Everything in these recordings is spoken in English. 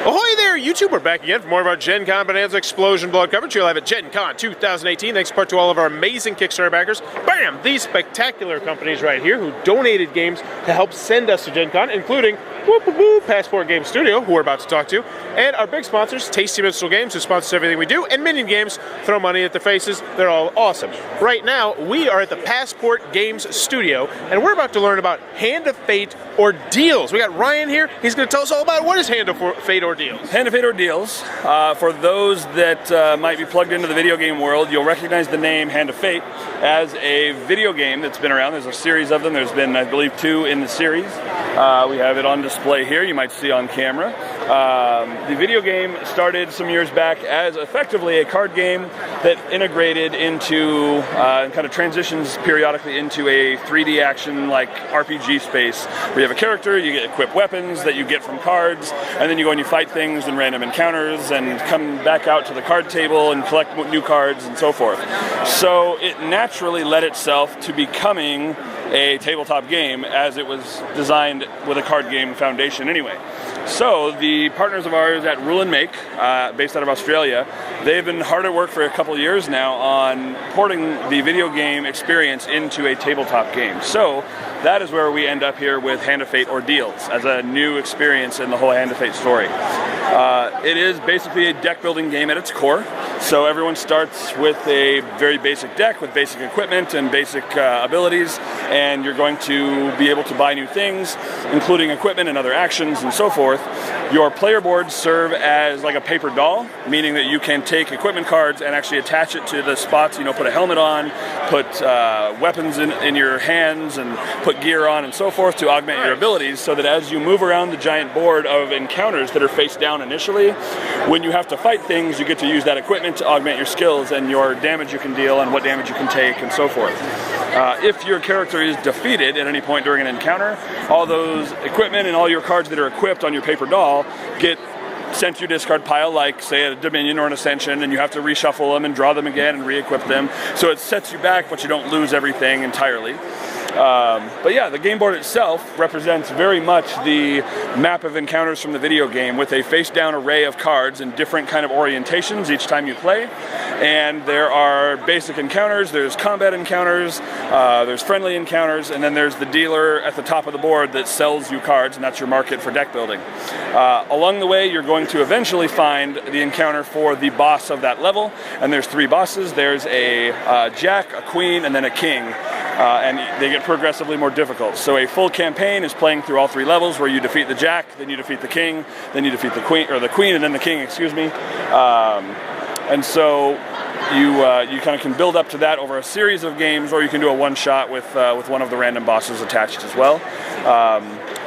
Ahoy there, YouTube! We're back again for more of our Gencon Bonanza Explosion Blood coverage. You'll have at Gencon 2018. Thanks in part to all of our amazing Kickstarter backers. Bam! These spectacular companies right here who donated games to help send us to Gencon, including Passport Game Studio, who we're about to talk to, and our big sponsors, Tasty Mystical Games, who sponsors everything we do, and Minion Games, throw money at their faces. They're all awesome. Right now, we are at the Passport Games Studio, and we're about to learn about Hand of Fate Ordeals. We got Ryan here. He's going to tell us all about what is Hand of Fate Ordeals. Hand of Fate Ordeals, for those that might be plugged into the video game world, you'll recognize the name Hand of Fate as a video game that's been around. There's a series of them. There's been, I believe, 2 in the series. We have it on display here. You might see on camera. The video game started some years back as effectively a card game that integrated into and kind of transitions periodically into a 3D action like RPG space where you have a character, you get equip weapons that you get from cards, and then you go and you fight things and random encounters and come back out to the card table and collect new cards and so forth. So it naturally led itself to becoming a tabletop game as it was designed with a card game foundation anyway. So the partners of ours at Rule and Make, based out of Australia, they've been hard at work for a couple of years now on porting the video game experience into a tabletop game. So that is where we end up here with Hand of Fate Ordeals as a new experience in the whole Hand of Fate story. It is basically a deck building game at its core. So everyone starts with a very basic deck with basic equipment and basic abilities, and you're going to be able to buy new things, including equipment and other actions and so forth. Your player boards serve as like a paper doll, meaning that you can take equipment cards and actually attach it to the spots, put a helmet on, put weapons in your hands, and put gear on and so forth to augment your abilities, so that as you move around the giant board of encounters that are face down initially, when you have to fight things, you get to use that equipment to augment your skills and your damage you can deal and what damage you can take and so forth. If your character is defeated at any point during an encounter, all those equipment and all your cards that are equipped on your paper doll get sent to your discard pile, like say a Dominion or an Ascension, and you have to reshuffle them and draw them again and re-equip them. So it sets you back, but you don't lose everything entirely. But yeah, the game board itself represents very much the map of encounters from the video game, with a face-down array of cards in different kind of orientations each time you play. And there are basic encounters, there's combat encounters, there's friendly encounters, and then there's the dealer at the top of the board that sells you cards, and that's your market for deck building. Along the way, you're going to eventually find the encounter for the boss of that level, and there's 3 bosses. There's a Jack, a Queen, and then a King. And they get progressively more difficult. So a full campaign is playing through all 3 levels, where you defeat the Jack, then you defeat the King, then you defeat the Queen, and then the King, excuse me. And so you kind of can build up to that over a series of games, or you can do a one-shot with one of the random bosses attached as well.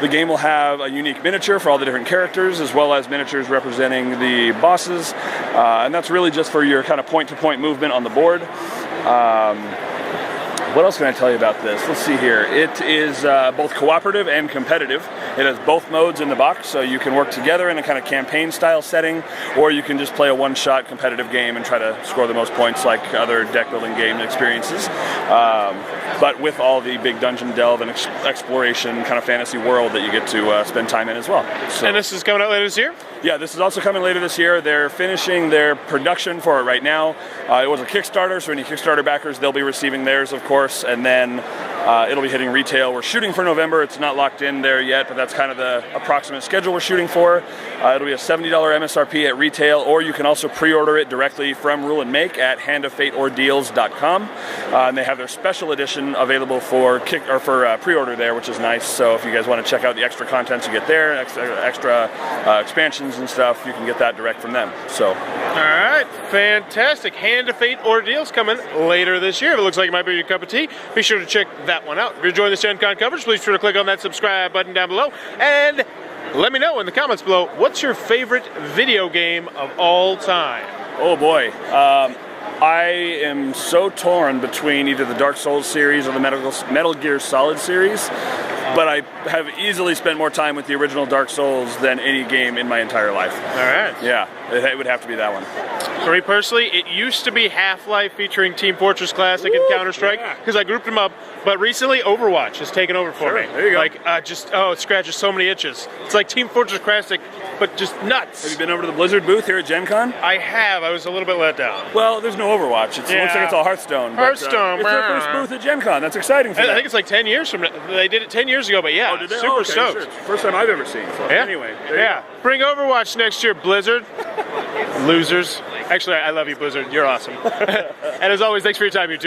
The game will have a unique miniature for all the different characters, as well as miniatures representing the bosses, and that's really just for your kind of point-to-point movement on the board. What else can I tell you about this? Let's see here. It is both cooperative and competitive. It has both modes in the box, so you can work together in a kind of campaign-style setting, or you can just play a one-shot competitive game and try to score the most points like other deck-building game experiences. But with all the big dungeon delve and exploration kind of fantasy world that you get to spend time in as well. So, and this is coming out later this year? Yeah, this is also coming later this year. They're finishing their production for it right now. It was a Kickstarter, so any Kickstarter backers, they'll be receiving theirs, of course, and then it'll be hitting retail. We're shooting for November. It's not locked in there yet, but that's kind of the approximate schedule we're shooting for. It'll be a $70 MSRP at retail, or you can also pre-order it directly from Rule and Make at handoffateordeals.com. And they have their special edition available for pre-order there, which is nice. So if you guys want to check out the extra contents you get there, extra expansions and stuff, you can get that direct from them. So, all right, fantastic. Hand of Fate Ordeals coming later this year. If it looks like it might be your cup of tea, be sure to check that one out. If you're enjoying this Gen Con coverage, please be sure to click on that subscribe button down below, and let me know in the comments below, what's your favorite video game of all time? Oh boy. I am so torn between either the Dark Souls series or the Metal Gear Solid series. but I have easily spent more time with the original Dark Souls than any game in my entire life. All right. Yeah, it would have to be that one. For me personally, it used to be Half-Life featuring Team Fortress Classic and Counter-Strike because I grouped them up. But recently, Overwatch has taken over for me. There you go. Like, it scratches so many itches. It's like Team Fortress Classic, but just nuts. Have you been over to the Blizzard booth here at Gen Con? I have. I was a little bit let down. Well, there's no Overwatch. It looks like it's all Hearthstone. Hearthstone. It's their first booth at Gen Con. That's exciting for them. I think it's like 10 years from now. They did it 10 years ago, but yeah, Oh, did they? super Okay, stoked. sure. First time I've ever seen. So anyway, there you go. Bring Overwatch next year, Blizzard. Losers. Actually, I love you, Blizzard. You're awesome. And as always, thanks for your time, you two.